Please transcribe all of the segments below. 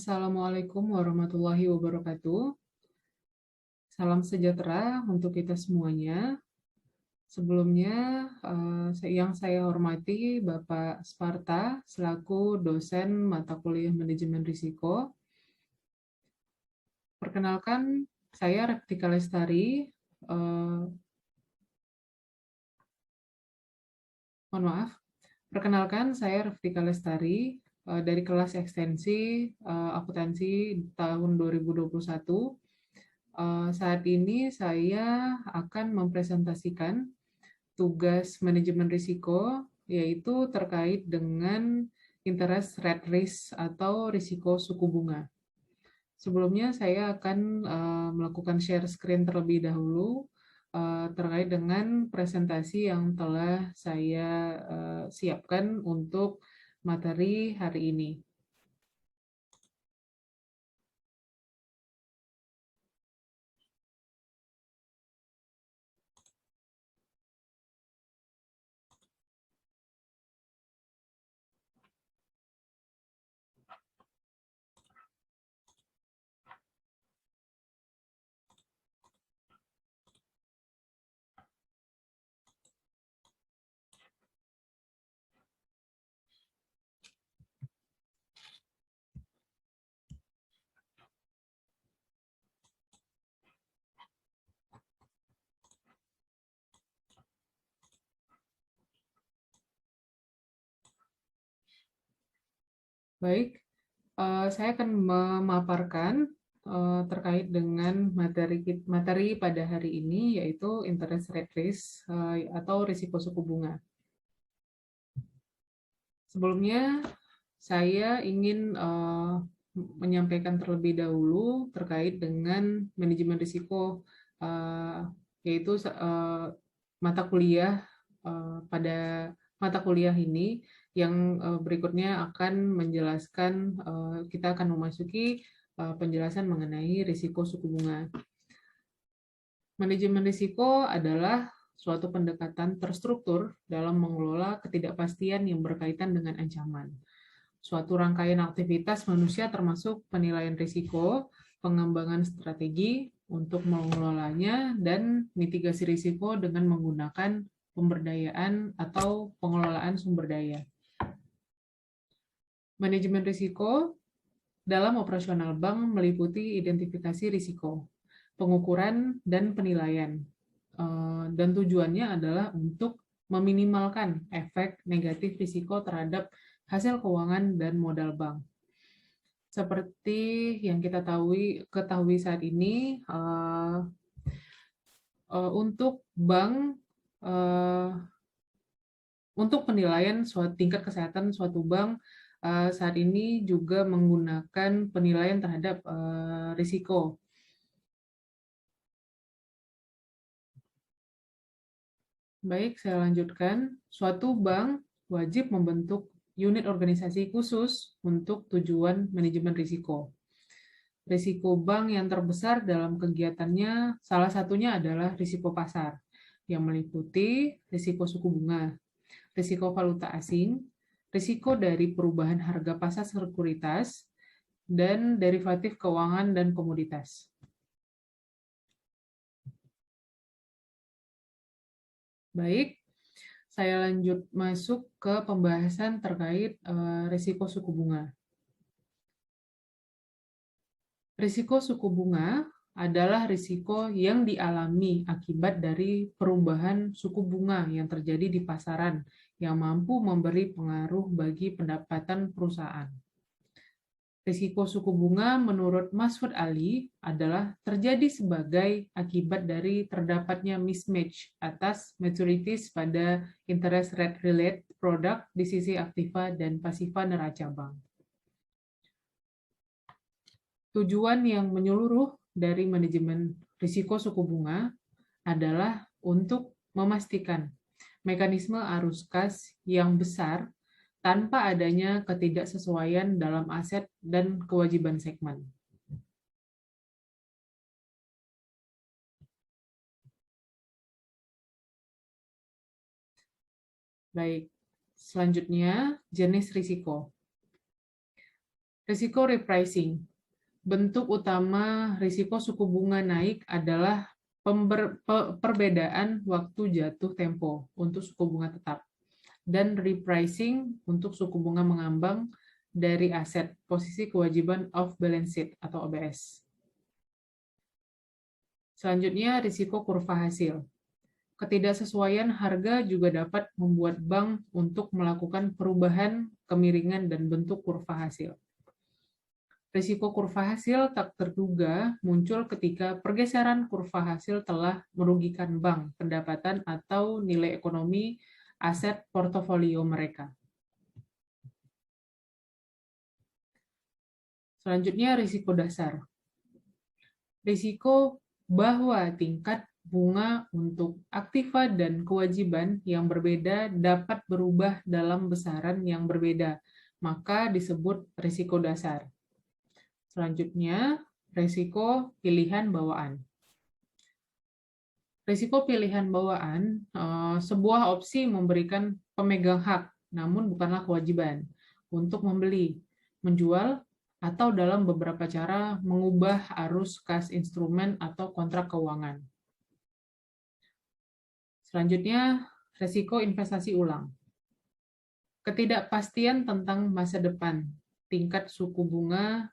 Assalamualaikum warahmatullahi wabarakatuh. Salam sejahtera untuk kita semuanya. Sebelumnya, yang saya hormati Bapak Sparta selaku dosen mata kuliah manajemen risiko. Perkenalkan, saya Rektika Lestari. Mohon maaf. Perkenalkan, saya Rektika Lestari dari kelas ekstensi akuntansi tahun 2021. Saat ini saya akan mempresentasikan tugas manajemen risiko, yaitu terkait dengan interest rate risk atau risiko suku bunga. Sebelumnya saya akan melakukan share screen terlebih dahulu terkait dengan presentasi yang telah saya siapkan untuk materi hari ini. Baik, saya akan memaparkan terkait dengan materi pada hari ini, yaitu interest rate risk atau risiko suku bunga. Sebelumnya, saya ingin menyampaikan terlebih dahulu terkait dengan manajemen risiko, yaitu mata kuliah pada mata kuliah ini yang berikutnya akan menjelaskan, kita akan memasuki penjelasan mengenai risiko suku bunga. Manajemen risiko adalah suatu pendekatan terstruktur dalam mengelola ketidakpastian yang berkaitan dengan ancaman. Suatu rangkaian aktivitas manusia termasuk penilaian risiko, pengembangan strategi untuk mengelolanya, dan mitigasi risiko dengan menggunakan pemberdayaan atau pengelolaan sumber daya. Manajemen risiko dalam operasional bank meliputi identifikasi risiko, pengukuran, dan penilaian. Dan tujuannya adalah untuk meminimalkan efek negatif risiko terhadap hasil keuangan dan modal bank. Seperti yang kita ketahui saat ini, untuk bank, untuk penilaian tingkat kesehatan suatu bank saat ini juga menggunakan penilaian terhadap risiko. Baik, saya lanjutkan. Suatu bank wajib membentuk unit organisasi khusus untuk tujuan manajemen risiko. Risiko bank yang terbesar dalam kegiatannya salah satunya adalah risiko pasar, yang meliputi risiko suku bunga, risiko valuta asing, risiko dari perubahan harga pasar sekuritas, dan derivatif keuangan dan komoditas. Baik, saya lanjut masuk ke pembahasan terkait risiko suku bunga. Risiko suku bunga adalah risiko yang dialami akibat dari perubahan suku bunga yang terjadi di pasaran yang mampu memberi pengaruh bagi pendapatan perusahaan. Risiko suku bunga menurut Masud Ali adalah terjadi sebagai akibat dari terdapatnya mismatch atas maturities pada interest rate related product di sisi aktiva dan pasiva neraca bank. Tujuan yang menyeluruh dari manajemen risiko suku bunga adalah untuk memastikan mekanisme arus kas yang besar tanpa adanya ketidaksesuaian dalam aset dan kewajiban segmen. Baik, selanjutnya jenis risiko. Risiko repricing. Bentuk utama risiko suku bunga naik adalah perbedaan waktu jatuh tempo untuk suku bunga tetap dan repricing untuk suku bunga mengambang dari aset posisi kewajiban off balance sheet atau OBS. Selanjutnya, risiko kurva hasil. Ketidaksesuaian harga juga dapat membuat bank untuk melakukan perubahan kemiringan dan bentuk kurva hasil. Risiko kurva hasil tak terduga muncul ketika pergeseran kurva hasil telah merugikan bank, pendapatan, atau nilai ekonomi aset portofolio mereka. Selanjutnya, risiko dasar. Risiko bahwa tingkat bunga untuk aktiva dan kewajiban yang berbeda dapat berubah dalam besaran yang berbeda, maka disebut risiko dasar. Selanjutnya, risiko pilihan bawaan. Risiko pilihan bawaan, sebuah opsi memberikan pemegang hak, namun bukanlah kewajiban, untuk membeli, menjual, atau dalam beberapa cara mengubah arus kas instrumen atau kontrak keuangan. Selanjutnya, risiko investasi ulang. Ketidakpastian tentang masa depan, tingkat suku bunga,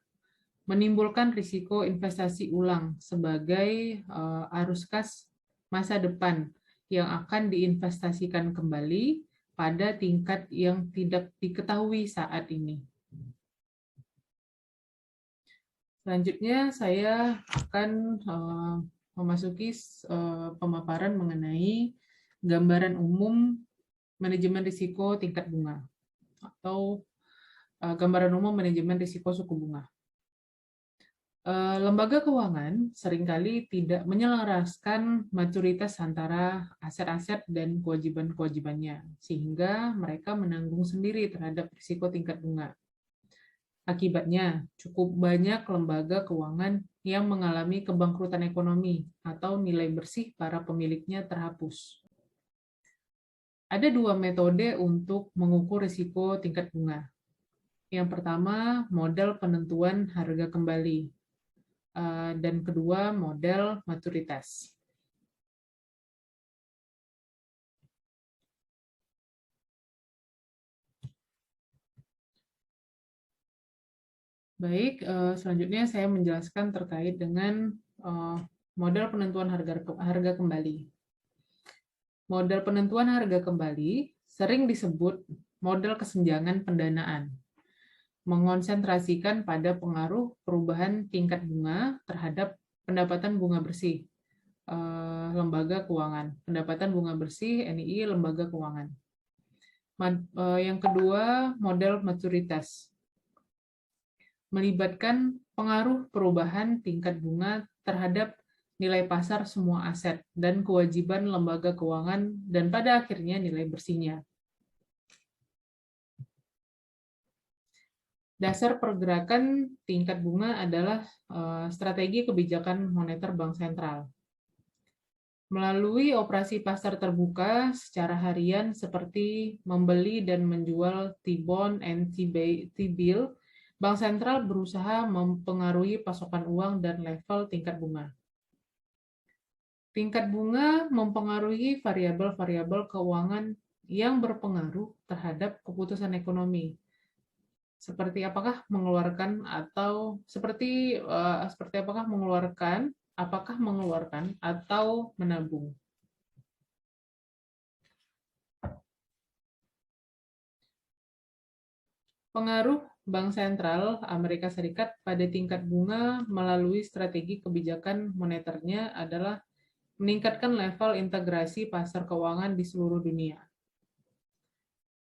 menimbulkan risiko investasi ulang sebagai arus kas masa depan yang akan diinvestasikan kembali pada tingkat yang tidak diketahui saat ini. Selanjutnya saya akan memasuki pemaparan mengenai gambaran umum manajemen risiko tingkat bunga atau gambaran umum manajemen risiko suku bunga. Lembaga keuangan seringkali tidak menyelaraskan maturitas antara aset-aset dan kewajiban-kewajibannya, sehingga mereka menanggung sendiri terhadap risiko tingkat bunga. Akibatnya, cukup banyak lembaga keuangan yang mengalami kebangkrutan ekonomi atau nilai bersih para pemiliknya terhapus. Ada dua metode untuk mengukur risiko tingkat bunga. Yang pertama, model penentuan harga kembali. Dan kedua, model maturitas. Baik, selanjutnya saya menjelaskan terkait dengan model penentuan harga kembali. Model penentuan harga kembali sering disebut model kesenjangan pendanaan, mengonsentrasikan pada pengaruh perubahan tingkat bunga terhadap pendapatan bunga bersih lembaga keuangan, pendapatan bunga bersih NII lembaga keuangan. Yang kedua, model maturitas, melibatkan pengaruh perubahan tingkat bunga terhadap nilai pasar semua aset dan kewajiban lembaga keuangan dan pada akhirnya nilai bersihnya. Dasar pergerakan tingkat bunga adalah strategi kebijakan moneter bank sentral. Melalui operasi pasar terbuka secara harian seperti membeli dan menjual T-bond and T-bill, bank sentral berusaha mempengaruhi pasokan uang dan level tingkat bunga. Tingkat bunga mempengaruhi variabel-variabel keuangan yang berpengaruh terhadap keputusan ekonomi. Seperti apakah mengeluarkan atau apakah mengeluarkan atau menabung. Pengaruh Bank Sentral Amerika Serikat pada tingkat bunga melalui strategi kebijakan moneternya adalah meningkatkan level integrasi pasar keuangan di seluruh dunia.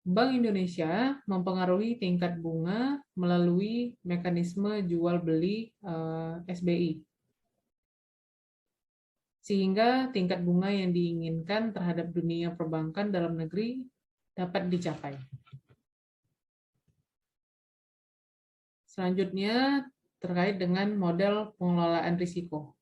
Bank Indonesia mempengaruhi tingkat bunga melalui mekanisme jual-beli SBI, sehingga tingkat bunga yang diinginkan terhadap dunia perbankan dalam negeri dapat dicapai. Selanjutnya, terkait dengan model pengelolaan risiko.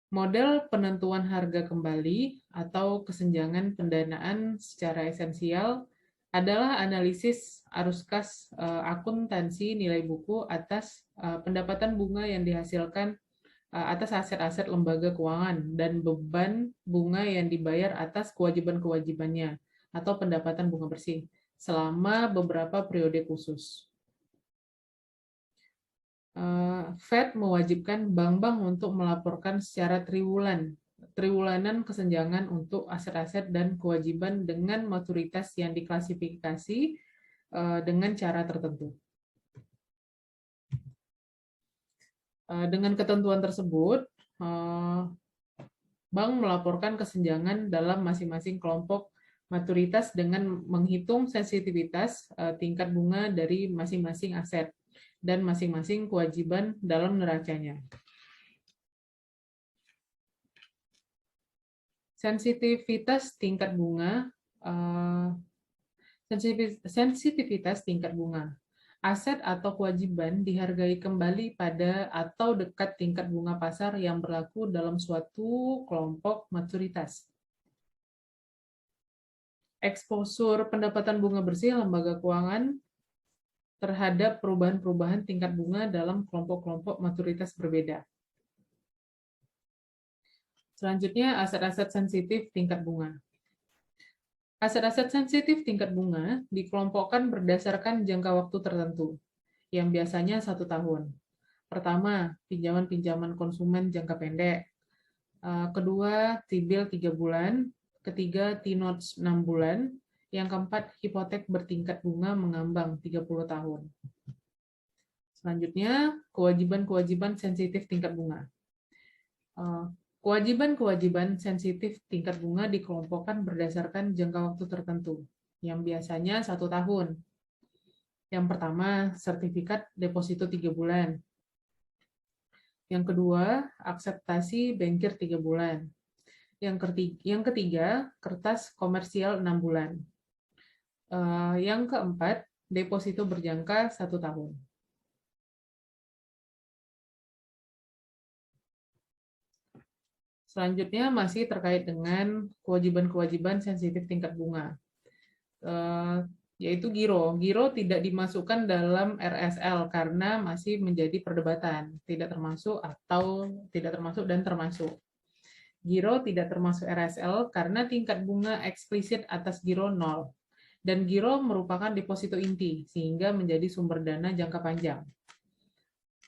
Model penentuan harga kembali atau kesenjangan pendanaan secara esensial adalah analisis arus kas akuntansi nilai buku atas pendapatan bunga yang dihasilkan atas aset-aset lembaga keuangan dan beban bunga yang dibayar atas kewajiban-kewajibannya atau pendapatan bunga bersih selama beberapa periode khusus. Fed mewajibkan bank-bank untuk melaporkan secara triwulanan kesenjangan untuk aset-aset dan kewajiban dengan maturitas yang diklasifikasi dengan cara tertentu. Dengan ketentuan tersebut, bank melaporkan kesenjangan dalam masing-masing kelompok maturitas dengan menghitung sensitivitas tingkat bunga dari masing-masing aset dan masing-masing kewajiban dalam neracanya. Sensitivitas tingkat bunga aset atau kewajiban dihargai kembali pada atau dekat tingkat bunga pasar yang berlaku dalam suatu kelompok maturitas. Eksposur pendapatan bunga bersih lembaga keuangan terhadap perubahan-perubahan tingkat bunga dalam kelompok-kelompok maturitas berbeda. Selanjutnya, aset-aset sensitif tingkat bunga. Aset-aset sensitif tingkat bunga dikelompokkan berdasarkan jangka waktu tertentu, yang biasanya 1 tahun. Pertama, pinjaman-pinjaman konsumen jangka pendek. Kedua, T-bill 3 bulan. Ketiga, T-notes 6 bulan. Yang keempat, hipotek bertingkat bunga mengambang 30 tahun. Selanjutnya, kewajiban-kewajiban sensitif tingkat bunga. Kewajiban-kewajiban sensitif tingkat bunga dikelompokkan berdasarkan jangka waktu tertentu, yang biasanya 1 tahun. Yang pertama, sertifikat deposito 3 bulan. Yang kedua, akseptasi bankir 3 bulan. Yang ketiga, kertas komersial 6 bulan. Yang keempat, deposito berjangka 1 tahun. Selanjutnya masih terkait dengan kewajiban-kewajiban sensitif tingkat bunga, yaitu giro. Giro tidak dimasukkan dalam RSL karena masih menjadi perdebatan, tidak termasuk atau tidak termasuk dan termasuk. Giro tidak termasuk RSL karena tingkat bunga eksplisit atas giro 0, dan giro merupakan deposito inti sehingga menjadi sumber dana jangka panjang.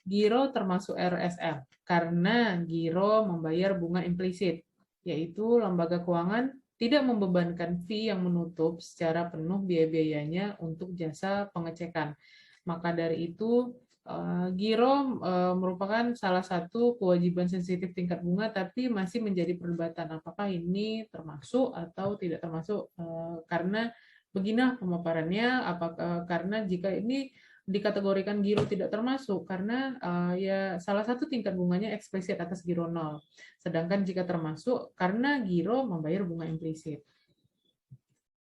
Giro termasuk RSL karena giro membayar bunga implisit, yaitu lembaga keuangan tidak membebankan fee yang menutup secara penuh biaya-biayanya untuk jasa pengecekan. Maka dari itu, giro merupakan salah satu kewajiban sensitif tingkat bunga, tapi masih menjadi perdebatan apakah ini termasuk atau tidak termasuk, karena begini pemaparannya, apakah karena jika ini dikategorikan giro tidak termasuk karena ya salah satu tingkat bunganya eksplisit atas giro 0. Sedangkan jika termasuk karena giro membayar bunga implisit.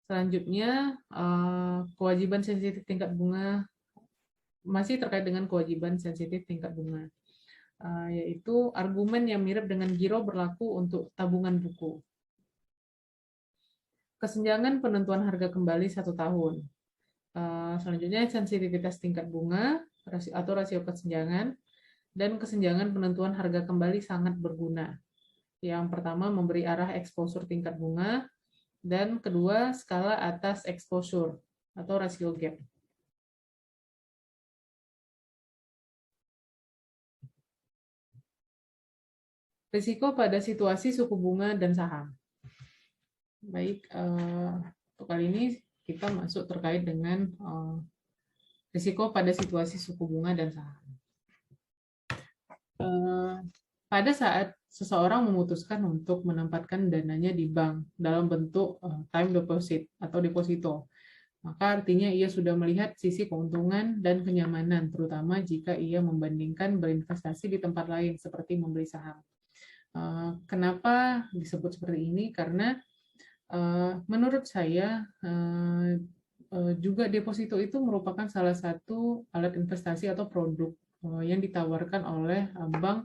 Selanjutnya, kewajiban sensitif tingkat bunga masih terkait dengan kewajiban sensitif tingkat bunga, yaitu argumen yang mirip dengan giro berlaku untuk tabungan buku. Kesenjangan penentuan harga kembali 1 tahun. Selanjutnya sensitivitas tingkat bunga atau rasio kesenjangan, dan kesenjangan penentuan harga kembali sangat berguna. Yang pertama memberi arah exposure tingkat bunga, dan kedua skala atas exposure atau rasio gap. Risiko pada situasi suku bunga dan saham. Baik, untuk kali ini kita masuk terkait dengan risiko pada situasi suku bunga dan saham. Pada saat seseorang memutuskan untuk menempatkan dananya di bank dalam bentuk time deposit atau deposito, maka artinya ia sudah melihat sisi keuntungan dan kenyamanan, terutama jika ia membandingkan berinvestasi di tempat lain seperti membeli saham. Kenapa disebut seperti ini? Karena menurut saya juga deposito itu merupakan salah satu alat investasi atau produk yang ditawarkan oleh bank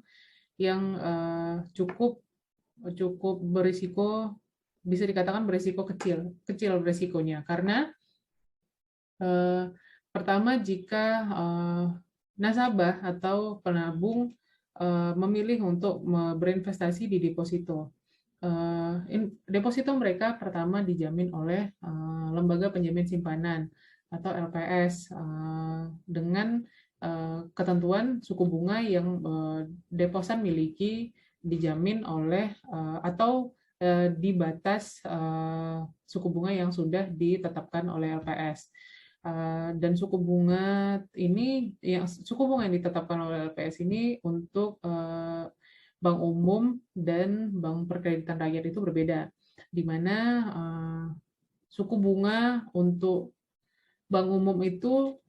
yang cukup berisiko, bisa dikatakan berisiko kecil berisikonya, karena Pertama, jika nasabah atau penabung memilih untuk berinvestasi di deposito. Deposito mereka pertama dijamin oleh lembaga penjamin simpanan atau LPS dengan ketentuan suku bunga yang deposan miliki dijamin oleh atau di batas suku bunga yang sudah ditetapkan oleh LPS. Dan suku bunga yang ditetapkan oleh LPS ini untuk bank umum dan bank perkreditan rakyat itu berbeda, di mana suku bunga untuk bank umum itu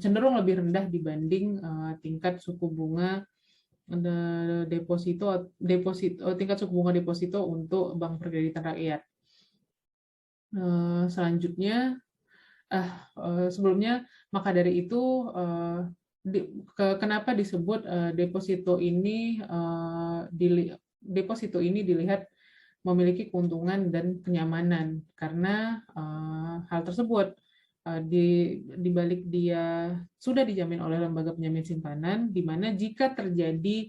cenderung lebih rendah dibanding tingkat suku bunga tingkat suku bunga deposito untuk bank perkreditan rakyat. Selanjutnya, sebelumnya, maka dari itu kenapa disebut deposito ini dilihat memiliki keuntungan dan kenyamanan, karena hal tersebut di balik dia sudah dijamin oleh lembaga penjamin simpanan, di mana jika terjadi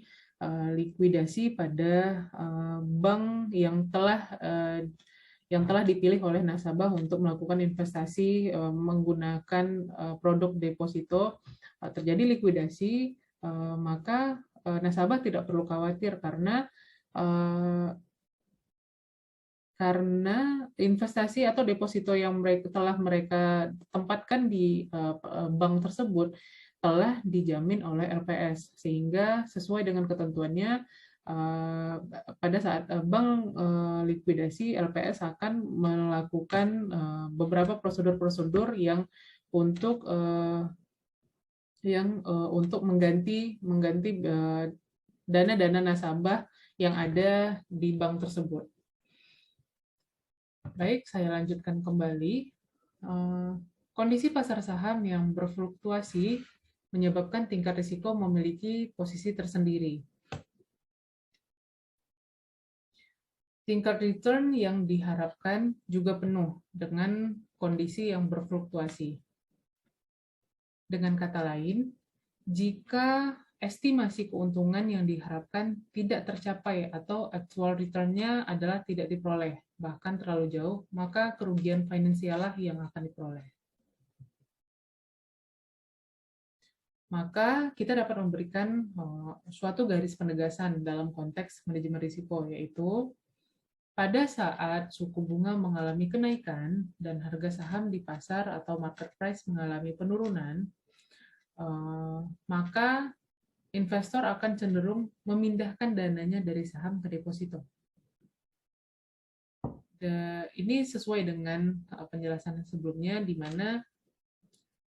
likuidasi pada bank yang telah dipilih oleh nasabah untuk melakukan investasi menggunakan produk deposito, terjadi likuidasi, maka nasabah tidak perlu khawatir karena investasi atau deposito yang telah mereka tempatkan di bank tersebut telah dijamin oleh LPS, sehingga sesuai dengan ketentuannya pada saat bank likuidasi, LPS akan melakukan beberapa prosedur-prosedur yang untuk mengganti dana-dana nasabah yang ada di bank tersebut. Baik, saya lanjutkan kembali. Kondisi pasar saham yang berfluktuasi menyebabkan tingkat risiko memiliki posisi tersendiri. Tingkat return yang diharapkan juga penuh dengan kondisi yang berfluktuasi. Dengan kata lain, jika estimasi keuntungan yang diharapkan tidak tercapai atau actual return-nya adalah tidak diperoleh, bahkan terlalu jauh, maka kerugian finansial yang akan diperoleh. Maka kita dapat memberikan suatu garis penegasan dalam konteks manajemen risiko, yaitu pada saat suku bunga mengalami kenaikan dan harga saham di pasar atau market price mengalami penurunan, maka investor akan cenderung memindahkan dananya dari saham ke deposito. Ini sesuai dengan penjelasan sebelumnya, di mana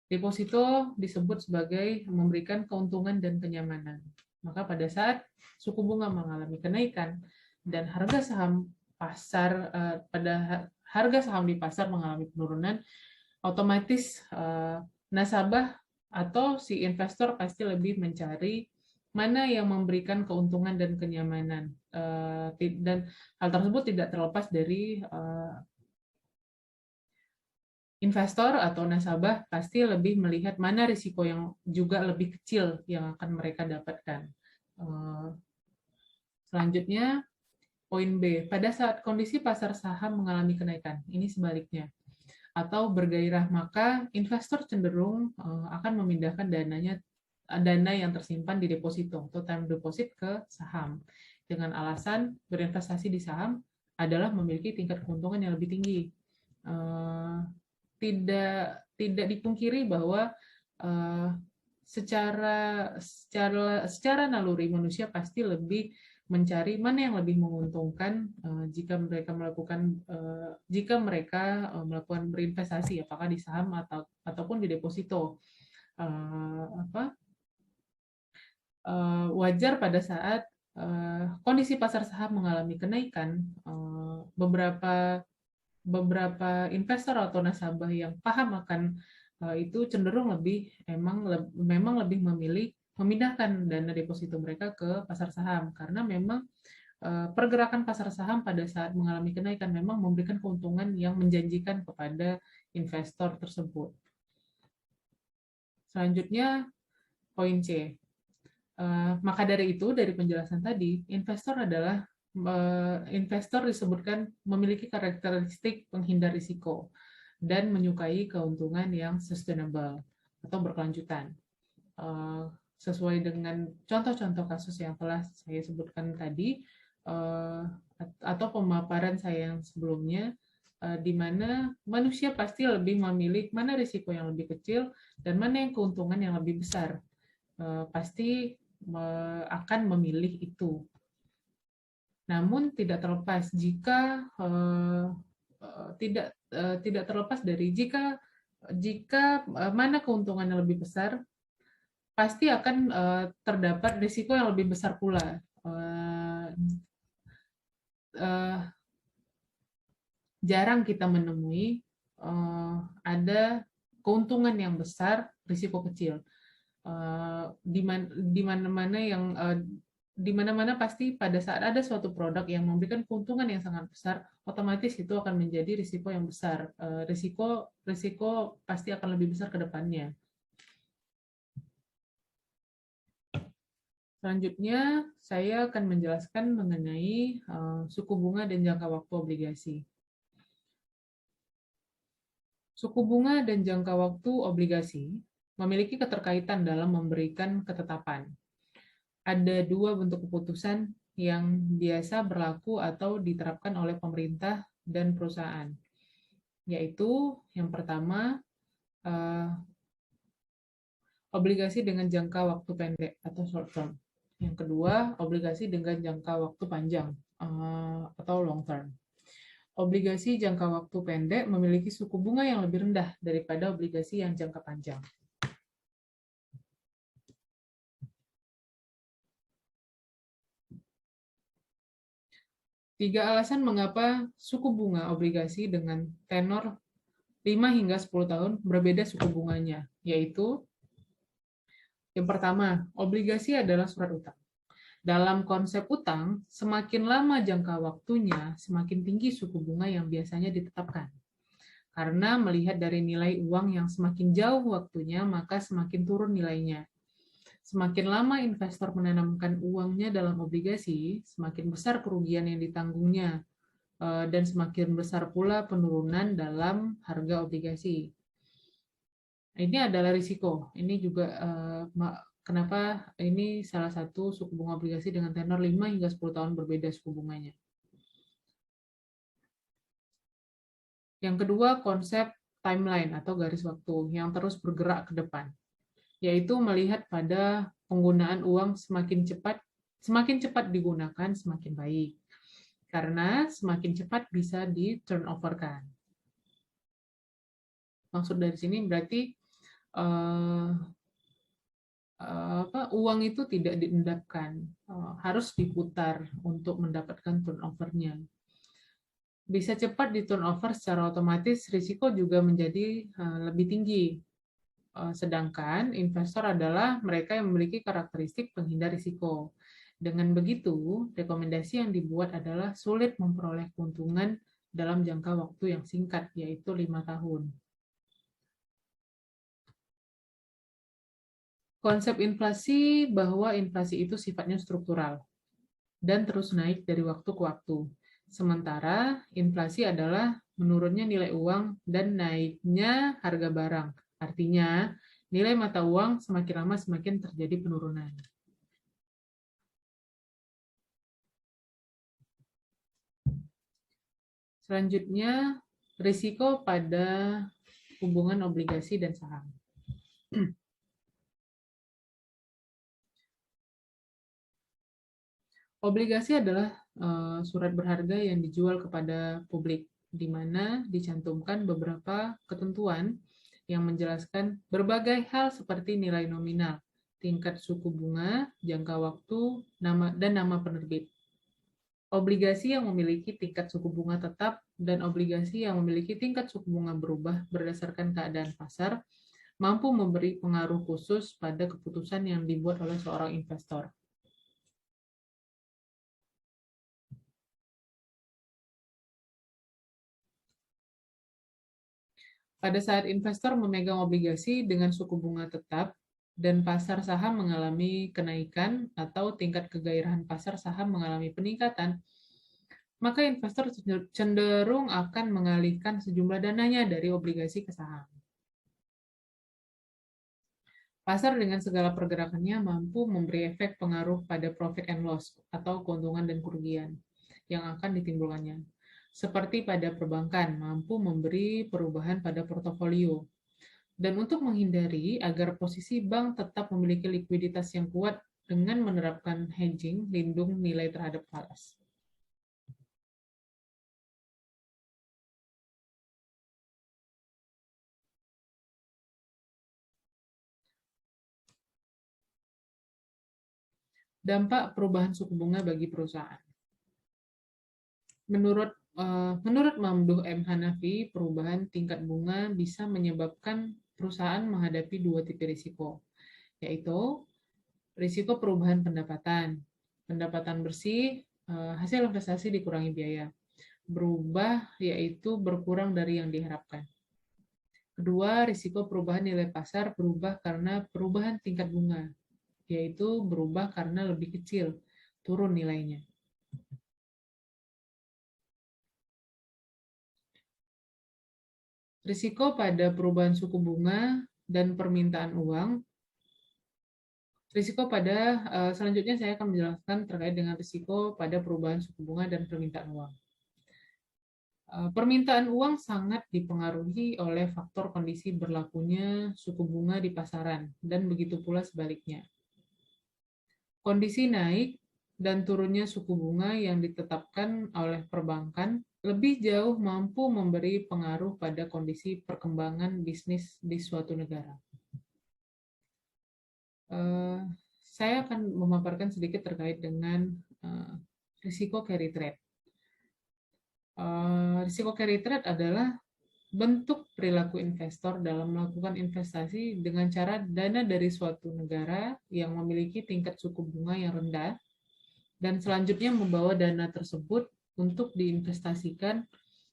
deposito disebut sebagai memberikan keuntungan dan kenyamanan. Maka pada saat suku bunga mengalami kenaikan dan harga saham di pasar mengalami penurunan, otomatis nasabah atau si investor pasti lebih mencari mana yang memberikan keuntungan dan kenyamanan, dan hal tersebut tidak terlepas dari investor atau nasabah pasti lebih melihat mana risiko yang juga lebih kecil yang akan mereka dapatkan. Selanjutnya, poin B, pada saat kondisi pasar saham mengalami kenaikan, ini sebaliknya, atau bergairah, maka investor cenderung akan memindahkan dana yang tersimpan di deposito atau time deposit ke saham, dengan alasan berinvestasi di saham adalah memiliki tingkat keuntungan yang lebih tinggi. Tidak dipungkiri bahwa secara naluri manusia pasti lebih mencari mana yang lebih menguntungkan jika mereka melakukan berinvestasi, apakah di saham ataupun di deposito. Wajar pada saat kondisi pasar saham mengalami kenaikan, beberapa investor atau nasabah yang paham akan itu cenderung memang lebih memilih memindahkan dana deposito mereka ke pasar saham, karena memang pergerakan pasar saham pada saat mengalami kenaikan memang memberikan keuntungan yang menjanjikan kepada investor tersebut. Selanjutnya, poin C. Maka dari itu, dari penjelasan tadi, investor disebutkan memiliki karakteristik penghindar risiko dan menyukai keuntungan yang sustainable atau berkelanjutan. Sesuai dengan contoh-contoh kasus yang telah saya sebutkan tadi, atau pemaparan saya yang sebelumnya, di mana manusia pasti lebih memilih mana risiko yang lebih kecil dan mana yang keuntungan yang lebih besar. Pasti akan memilih itu. Namun tidak terlepas jika tidak terlepas dari jika mana keuntungan yang lebih besar, pasti akan terdapat risiko yang lebih besar pula. Jarang kita menemui ada keuntungan yang besar, risiko kecil. Di mana-mana pasti pada saat ada suatu produk yang memberikan keuntungan yang sangat besar, otomatis itu akan menjadi risiko yang besar. Risiko pasti akan lebih besar ke depannya. Selanjutnya, saya akan menjelaskan mengenai suku bunga dan jangka waktu obligasi. Suku bunga dan jangka waktu obligasi memiliki keterkaitan dalam memberikan ketetapan. Ada dua bentuk keputusan yang biasa berlaku atau diterapkan oleh pemerintah dan perusahaan, yaitu yang pertama, obligasi dengan jangka waktu pendek atau short term. Yang kedua, obligasi dengan jangka waktu panjang atau long term. Obligasi jangka waktu pendek memiliki suku bunga yang lebih rendah daripada obligasi yang jangka panjang. Tiga alasan mengapa suku bunga obligasi dengan tenor 5 hingga 10 tahun berbeda suku bunganya, yaitu yang pertama, obligasi adalah surat utang. Dalam konsep utang, semakin lama jangka waktunya, semakin tinggi suku bunga yang biasanya ditetapkan. Karena melihat dari nilai uang yang semakin jauh waktunya, maka semakin turun nilainya. Semakin lama investor menanamkan uangnya dalam obligasi, semakin besar kerugian yang ditanggungnya, dan semakin besar pula penurunan dalam harga obligasi. Ini adalah risiko. Ini juga kenapa ini salah satu suku bunga obligasi dengan tenor 5 hingga 10 tahun berbeda suku bunganya. Yang kedua, konsep timeline atau garis waktu yang terus bergerak ke depan, yaitu melihat pada penggunaan uang semakin cepat digunakan semakin baik. Karena semakin cepat bisa di turnover-kan. Maksud dari sini berarti uang itu tidak diendapkan, harus diputar untuk mendapatkan turnover-nya. Bisa cepat di turnover secara otomatis, risiko juga menjadi lebih tinggi. Sedangkan investor adalah mereka yang memiliki karakteristik penghindar risiko. Dengan begitu, rekomendasi yang dibuat adalah sulit memperoleh keuntungan dalam jangka waktu yang singkat, yaitu 5 tahun. Konsep inflasi bahwa inflasi itu sifatnya struktural dan terus naik dari waktu ke waktu. Sementara inflasi adalah menurunnya nilai uang dan naiknya harga barang. Artinya, nilai mata uang semakin lama semakin terjadi penurunan. Selanjutnya, risiko pada hubungan obligasi dan saham. Obligasi adalah surat berharga yang dijual kepada publik, di mana dicantumkan beberapa ketentuan yang menjelaskan berbagai hal seperti nilai nominal, tingkat suku bunga, jangka waktu, dan nama penerbit. Obligasi yang memiliki tingkat suku bunga tetap dan obligasi yang memiliki tingkat suku bunga berubah berdasarkan keadaan pasar mampu memberi pengaruh khusus pada keputusan yang dibuat oleh seorang investor. Pada saat investor memegang obligasi dengan suku bunga tetap dan pasar saham mengalami kenaikan atau tingkat kegairahan pasar saham mengalami peningkatan, maka investor cenderung akan mengalihkan sejumlah dananya dari obligasi ke saham. Pasar dengan segala pergerakannya mampu memberi efek pengaruh pada profit and loss atau keuntungan dan kerugian yang akan ditimbulkannya. Seperti pada perbankan, mampu memberi perubahan pada portofolio. Dan untuk menghindari agar posisi bank tetap memiliki likuiditas yang kuat dengan menerapkan hedging, lindung nilai terhadap falas. Dampak perubahan suku bunga bagi perusahaan. Menurut Mamduh M. Hanafi, perubahan tingkat bunga bisa menyebabkan perusahaan menghadapi dua tipe risiko, yaitu risiko perubahan pendapatan. Pendapatan bersih, hasil investasi dikurangi biaya. Berubah yaitu berkurang dari yang diharapkan. Kedua, risiko perubahan nilai pasar berubah karena perubahan tingkat bunga, yaitu berubah karena lebih kecil, turun nilainya. Risiko pada perubahan suku bunga dan permintaan uang. Selanjutnya saya akan menjelaskan terkait dengan risiko pada perubahan suku bunga dan permintaan uang. Permintaan uang sangat dipengaruhi oleh faktor kondisi berlakunya suku bunga di pasaran, dan begitu pula sebaliknya. Kondisi naik dan turunnya suku bunga yang ditetapkan oleh perbankan lebih jauh mampu memberi pengaruh pada kondisi perkembangan bisnis di suatu negara. Saya akan memaparkan sedikit terkait dengan risiko carry trade. Risiko carry trade adalah bentuk perilaku investor dalam melakukan investasi dengan cara dana dari suatu negara yang memiliki tingkat suku bunga yang rendah dan selanjutnya membawa dana tersebut untuk diinvestasikan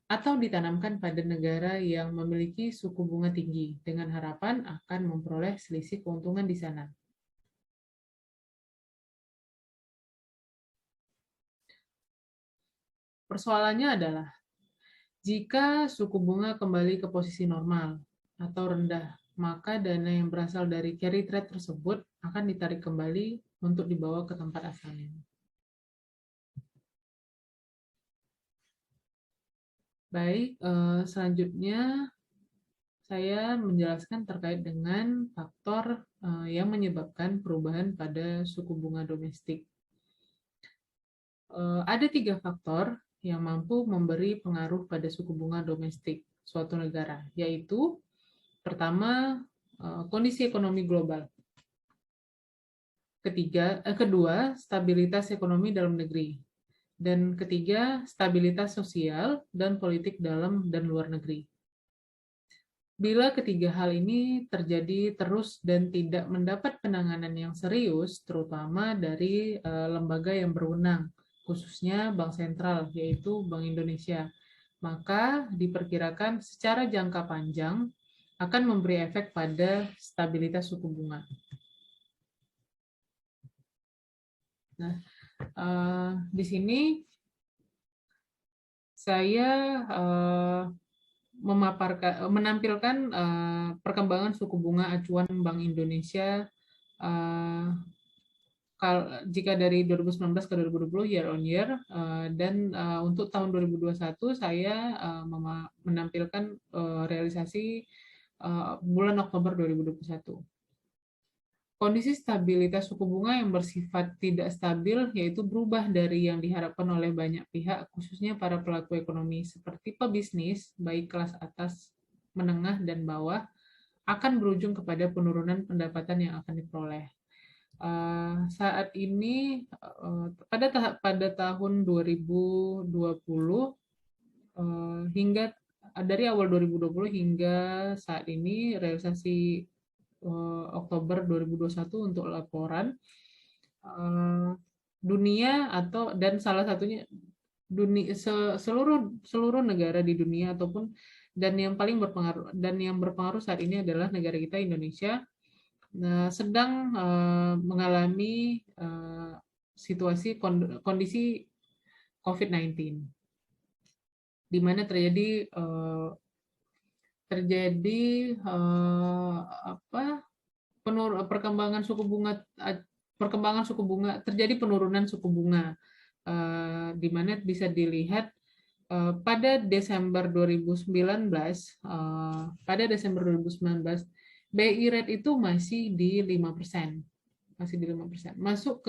atau ditanamkan pada negara yang memiliki suku bunga tinggi dengan harapan akan memperoleh selisih keuntungan di sana. Persoalannya adalah jika suku bunga kembali ke posisi normal atau rendah, maka dana yang berasal dari carry trade tersebut akan ditarik kembali untuk dibawa ke tempat asalnya. Baik, selanjutnya saya menjelaskan terkait dengan faktor yang menyebabkan perubahan pada suku bunga domestik. Ada 3 faktor yang mampu memberi pengaruh pada suku bunga domestik suatu negara, yaitu pertama, kondisi ekonomi global. Kedua, stabilitas ekonomi dalam negeri. Dan ketiga, stabilitas sosial dan politik dalam dan luar negeri. Bila ketiga hal ini terjadi terus dan tidak mendapat penanganan yang serius, terutama dari lembaga yang berwenang, khususnya Bank Sentral, yaitu Bank Indonesia, maka diperkirakan secara jangka panjang akan memberi efek pada stabilitas suku bunga. Nah, di sini saya menampilkan perkembangan suku bunga acuan Bank Indonesia jika dari 2019 ke 2020 year on year, dan untuk tahun 2021 saya menampilkan realisasi bulan Oktober 2021. Kondisi stabilitas suku bunga yang bersifat tidak stabil yaitu berubah dari yang diharapkan oleh banyak pihak, khususnya para pelaku ekonomi seperti pebisnis, baik kelas atas, menengah, dan bawah, akan berujung kepada penurunan pendapatan yang akan diperoleh. Saat ini pada tahun 2020 hingga dari awal 2020 hingga saat ini realisasi Oktober 2021 untuk laporan dunia dan salah satunya seluruh negara di dunia ataupun yang berpengaruh saat ini adalah negara kita Indonesia sedang mengalami situasi kondisi COVID-19, di mana terjadi perkembangan suku bunga, terjadi penurunan suku bunga, di mana bisa dilihat pada Desember 2019, BI rate itu masih di 5%, masuk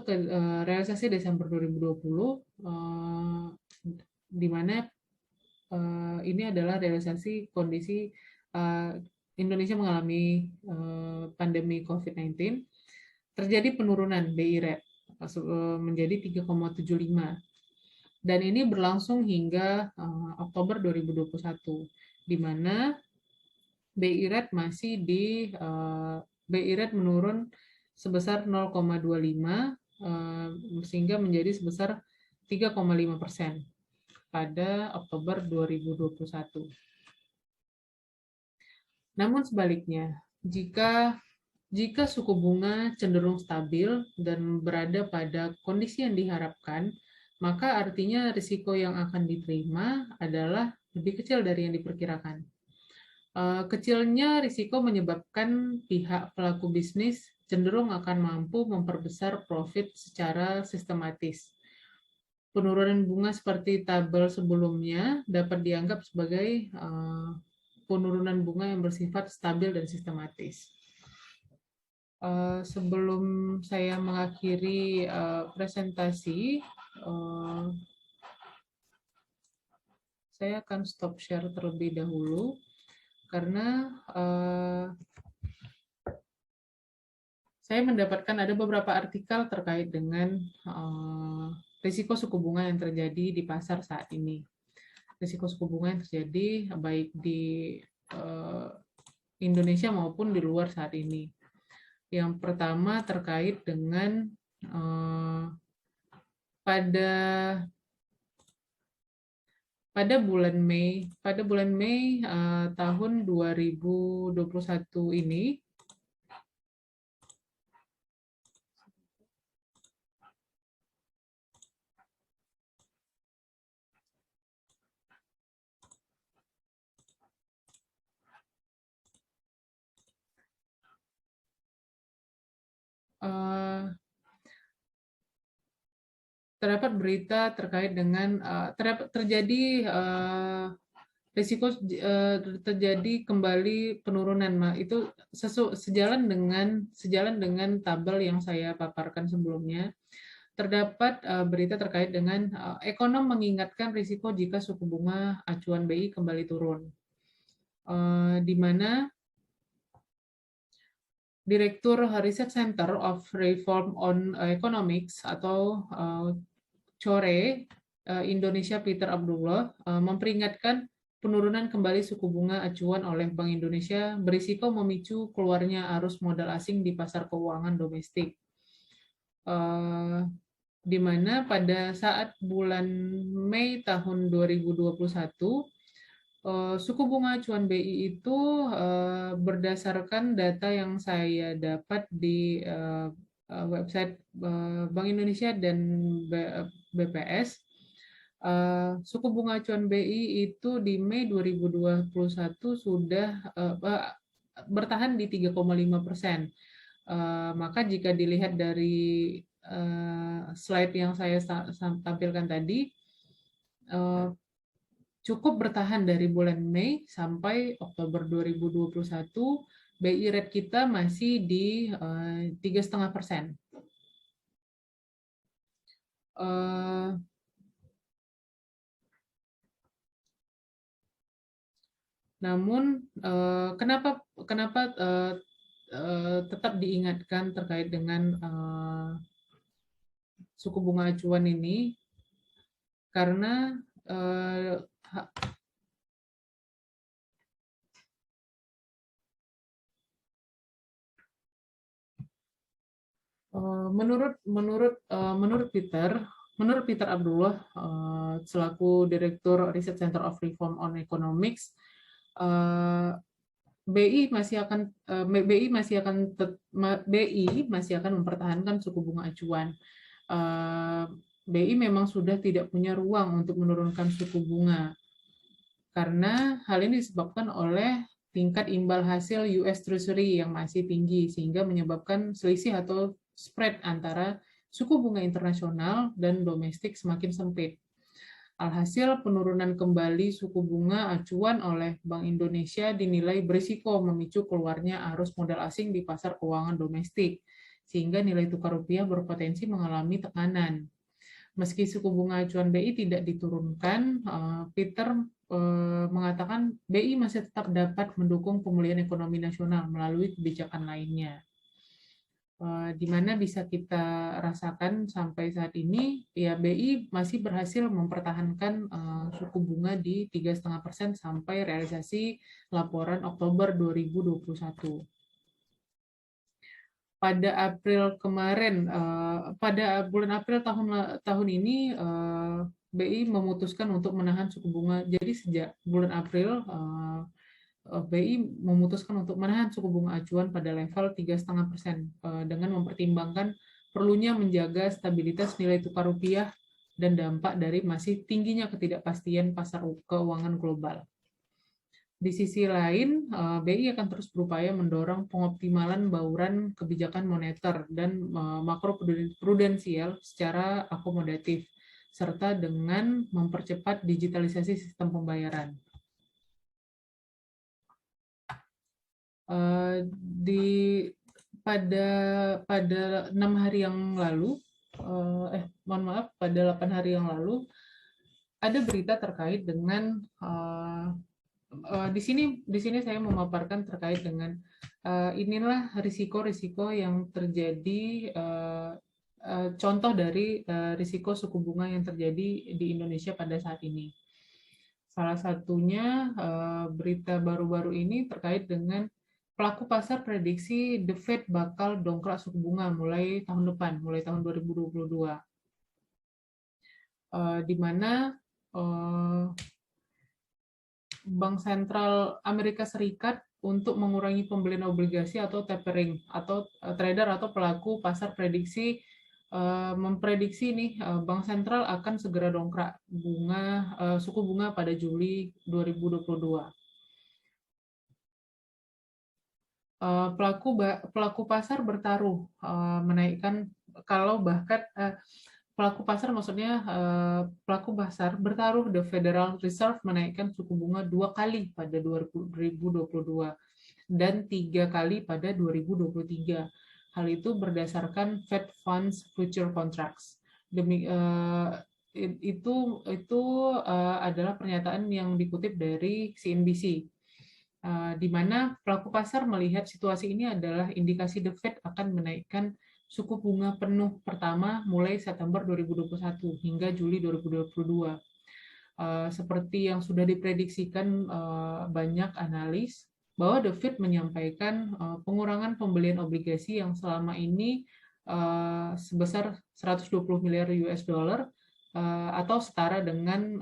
ke realisasi Desember 2020, di mana ini adalah realisasi kondisi Indonesia mengalami pandemi COVID-19, terjadi penurunan BI rate menjadi 3,75, dan ini berlangsung hingga Oktober 2021, di mana BI rate menurun sebesar 0,25 sehingga menjadi sebesar 3,5% pada Oktober 2021. Namun sebaliknya, jika suku bunga cenderung stabil dan berada pada kondisi yang diharapkan, maka artinya risiko yang akan diterima adalah lebih kecil dari yang diperkirakan. Kecilnya risiko menyebabkan pihak pelaku bisnis cenderung akan mampu memperbesar profit secara sistematis. Penurunan bunga seperti tabel sebelumnya dapat dianggap sebagai penurunan bunga yang bersifat stabil dan sistematis. Sebelum saya mengakhiri presentasi, saya akan stop share terlebih dahulu karena saya mendapatkan ada beberapa artikel terkait dengan risiko suku bunga yang terjadi di pasar saat ini. Risiko suku bunga yang terjadi baik di Indonesia maupun di luar saat ini. Yang pertama terkait dengan pada bulan Mei tahun 2021 ini, terdapat berita terkait dengan terjadi risiko terjadi kembali penurunan. Itu sejalan dengan tabel yang saya paparkan sebelumnya. Terdapat berita terkait dengan ekonom mengingatkan risiko jika suku bunga acuan BI kembali turun, di mana Direktur Research Center of Reform on Economics atau CORE Indonesia Peter Abdullah memperingatkan penurunan kembali suku bunga acuan oleh Bank Indonesia berisiko memicu keluarnya arus modal asing di pasar keuangan domestik. Di mana pada saat bulan Mei tahun 2021, suku bunga acuan BI itu berdasarkan data yang saya dapat di website Bank Indonesia dan BPS, suku bunga acuan BI itu di Mei 2021 sudah bertahan di 3,5%. Maka jika dilihat dari slide yang saya tampilkan tadi, cukup bertahan dari bulan Mei sampai Oktober 2021, BI rate kita masih di 3,5%. Namun kenapa tetap diingatkan terkait dengan suku bunga acuan ini? Karena menurut Peter Abdullah selaku Direktur Research Center of Reform on Economics, BI masih akan mempertahankan suku bunga acuan. BI memang sudah tidak punya ruang untuk menurunkan suku bunga karena hal ini disebabkan oleh tingkat imbal hasil US Treasury yang masih tinggi sehingga menyebabkan selisih atau spread antara suku bunga internasional dan domestik semakin sempit. Alhasil, penurunan kembali suku bunga acuan oleh Bank Indonesia dinilai berisiko memicu keluarnya arus modal asing di pasar keuangan domestik, sehingga nilai tukar rupiah berpotensi mengalami tekanan. Meski suku bunga acuan BI tidak diturunkan, Peter mengatakan BI masih tetap dapat mendukung pemulihan ekonomi nasional melalui kebijakan lainnya. Di mana bisa kita rasakan sampai saat ini, ya BI masih berhasil mempertahankan suku bunga di 3,5% sampai realisasi laporan Oktober 2021. Pada April kemarin, pada bulan April tahun ini, BI memutuskan untuk menahan suku bunga. Jadi sejak bulan April, BI memutuskan untuk menahan suku bunga acuan pada level 3,5% dengan mempertimbangkan perlunya menjaga stabilitas nilai tukar rupiah dan dampak dari masih tingginya ketidakpastian pasar keuangan global. Di sisi lain, BI akan terus berupaya mendorong pengoptimalan bauran kebijakan moneter dan makroprudensial secara akomodatif, serta dengan mempercepat digitalisasi sistem pembayaran. Pada 6 hari yang lalu, pada 8 hari yang lalu, ada berita terkait dengan di sini saya memaparkan terkait dengan inilah risiko-risiko yang terjadi, contoh dari risiko suku bunga yang terjadi di Indonesia pada saat ini. Salah satunya berita baru-baru ini terkait dengan pelaku pasar prediksi The Fed bakal dongkrak suku bunga mulai tahun depan, mulai tahun 2022. Di mana Bank Sentral Amerika Serikat untuk mengurangi pembelian obligasi atau tapering, atau trader atau pelaku pasar prediksi memprediksi nih Bank Sentral akan segera dongkrak suku bunga pada Juli 2022. Pelaku pasar bertaruh menaikkan pelaku pasar maksudnya pelaku pasar bertaruh The Federal Reserve menaikkan suku bunga 2 kali pada 2022 dan 3 kali pada 2023. Hal itu berdasarkan Fed Funds Future Contracts. Itu adalah pernyataan yang dikutip dari CNBC. Di mana pelaku pasar melihat situasi ini adalah indikasi The Fed akan menaikkan suku bunga penuh pertama mulai September 2021 hingga Juli 2022. Seperti yang sudah diprediksikan banyak analis, bahwa The Fed menyampaikan pengurangan pembelian obligasi yang selama ini sebesar 120 miliar US dollar atau setara dengan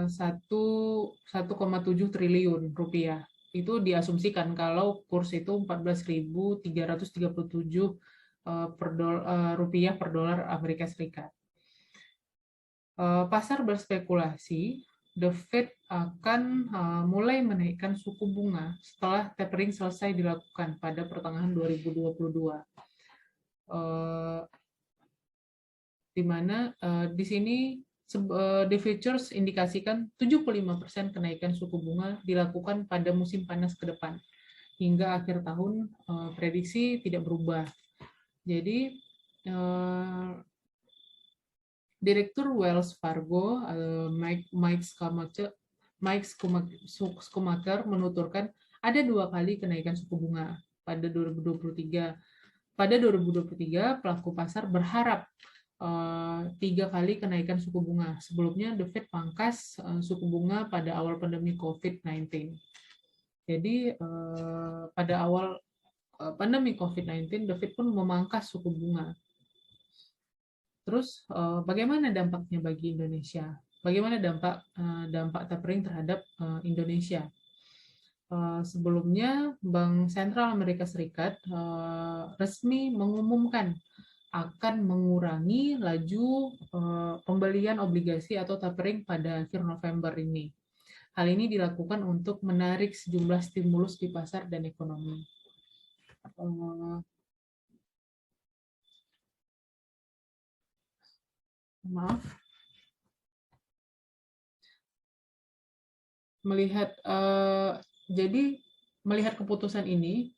1,7 triliun rupiah. Itu diasumsikan kalau kurs itu 14.337 rupiah per dolar Amerika Serikat. Pasar berspekulasi The Fed akan mulai menaikkan suku bunga setelah tapering selesai dilakukan pada pertengahan 2022. Di mana di sini The Futures indikasikan 75% kenaikan suku bunga dilakukan pada musim panas ke depan. Hingga akhir tahun prediksi tidak berubah. Jadi Direktur Wells Fargo Mike Schumacher menuturkan ada 2 kali kenaikan suku bunga pada 2023. Pada 2023 pelaku pasar berharap 3 kali kenaikan suku bunga. Sebelumnya The Fed pangkas suku bunga pada awal pandemi COVID-19. Jadi pada awal pandemi COVID-19, The Fed pun memangkas suku bunga. Terus bagaimana dampaknya bagi Indonesia? Bagaimana dampak tapering terhadap Indonesia? Sebelumnya Bank Sentral Amerika Serikat resmi mengumumkan akan mengurangi laju pembelian obligasi atau tapering pada akhir November ini. Hal ini dilakukan untuk menarik sejumlah stimulus di pasar dan ekonomi. Maaf, jadi melihat keputusan ini,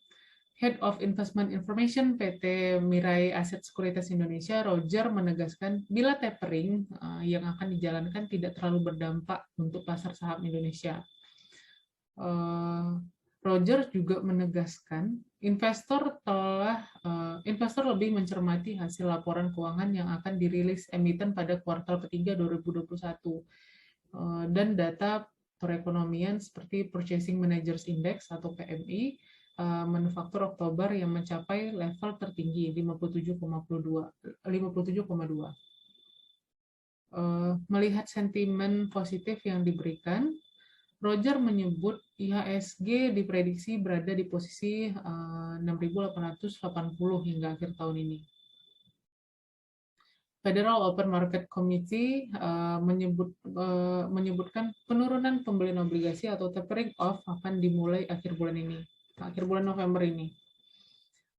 Head of Investment Information PT Mirai Aset Sekuritas Indonesia, Roger, menegaskan bila tapering yang akan dijalankan tidak terlalu berdampak untuk pasar saham Indonesia. Roger juga menegaskan investor lebih mencermati hasil laporan keuangan yang akan dirilis emiten pada kuartal ketiga 2021 dan data perekonomian seperti Purchasing Managers Index atau PMI manufaktur Oktober yang mencapai level tertinggi 57,2. Melihat sentimen positif yang diberikan, Roger menyebut IHSG diprediksi berada di posisi 6.880 hingga akhir tahun ini. Federal Open Market Committee menyebutkan penurunan pembelian obligasi atau tapering off akan dimulai akhir bulan November ini.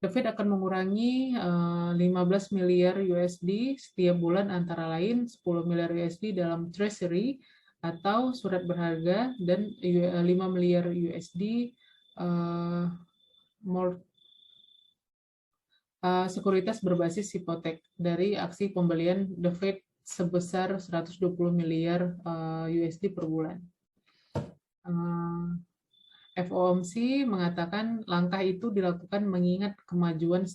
The Fed akan mengurangi 15 miliar USD setiap bulan, antara lain 10 miliar USD dalam Treasury atau surat berharga dan 5 miliar USD sekuritas berbasis hipotek dari aksi pembelian The Fed sebesar 120 miliar USD per bulan. FOMC mengatakan langkah itu dilakukan mengingat kemajuan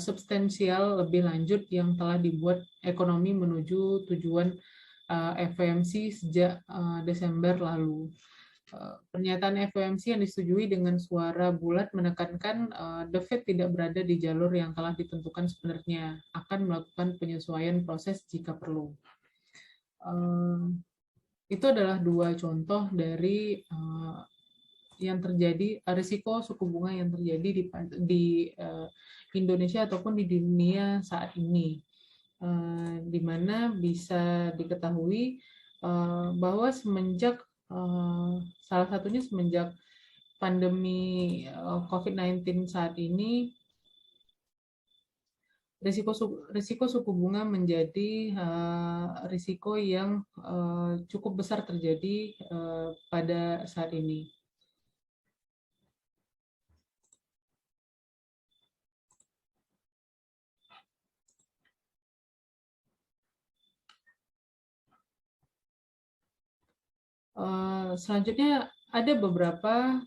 substansial lebih lanjut yang telah dibuat ekonomi menuju tujuan FOMC sejak Desember lalu. Pernyataan FOMC yang disetujui dengan suara bulat menekankan The Fed tidak berada di jalur yang telah ditentukan sebenarnya, akan melakukan penyesuaian proses jika perlu. Itu adalah dua contoh dari yang terjadi, risiko suku bunga yang terjadi di Indonesia ataupun di dunia saat ini, di mana bisa diketahui bahwa salah satunya semenjak pandemi COVID-19 saat ini, risiko suku bunga menjadi risiko yang cukup besar terjadi pada saat ini. Selanjutnya ada beberapa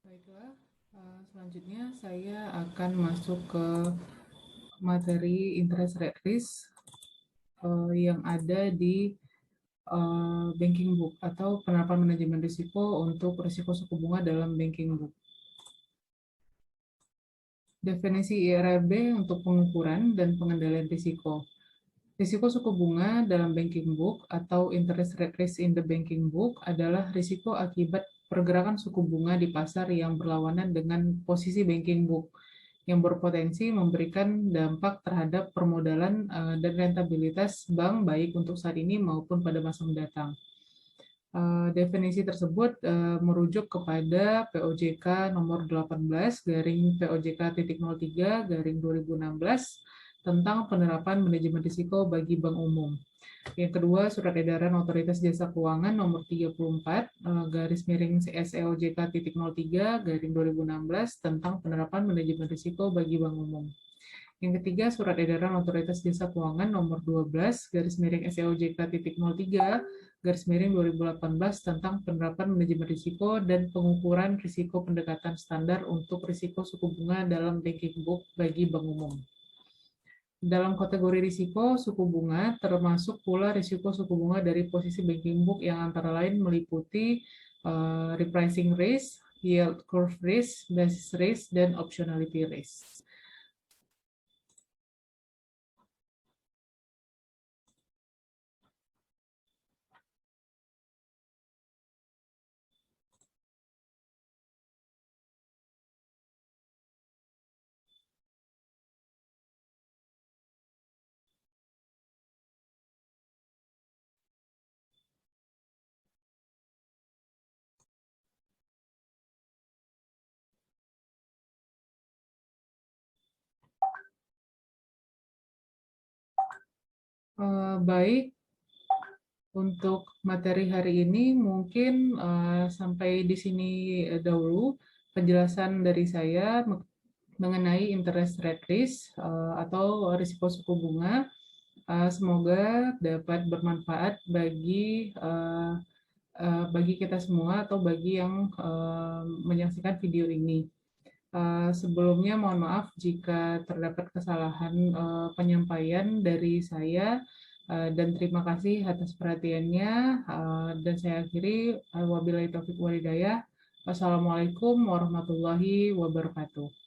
Baiklah, selanjutnya saya akan masuk ke materi interest rate risk yang ada di banking book atau penerapan manajemen risiko untuk risiko suku bunga dalam banking book. Definisi IRB untuk pengukuran dan pengendalian risiko. Risiko suku bunga dalam banking book atau interest rate risk in the banking book adalah risiko akibat pergerakan suku bunga di pasar yang berlawanan dengan posisi banking book yang berpotensi memberikan dampak terhadap permodalan dan rentabilitas bank baik untuk saat ini maupun pada masa mendatang. Definisi tersebut merujuk kepada POJK nomor 18 garing POJK titik 03 garing 2016 tentang penerapan manajemen risiko bagi bank umum. Yang kedua, Surat Edaran Otoritas Jasa Keuangan nomor 34 garis miring CSEOJK titik 03 garing 2016 tentang penerapan manajemen risiko bagi bank umum. Yang ketiga, Surat Edaran Otoritas Jasa Keuangan nomor 12 garis miring SEOJK titik 03 garis miring 2018 tentang penerapan manajemen risiko dan pengukuran risiko pendekatan standar untuk risiko suku bunga dalam banking book bagi bank umum. Dalam kategori risiko suku bunga termasuk pula risiko suku bunga dari posisi banking book yang antara lain meliputi repricing risk, yield curve risk, basis risk, dan optionality risk. Baik, untuk materi hari ini mungkin sampai di sini dahulu penjelasan dari saya mengenai interest rate risk atau risiko suku bunga. Semoga dapat bermanfaat bagi kita semua atau bagi yang menyaksikan video ini. Sebelumnya mohon maaf jika terdapat kesalahan penyampaian dari saya dan terima kasih atas perhatiannya dan saya akhiri wabillahi taufiq walhidayah. Wassalamualaikum warahmatullahi wabarakatuh.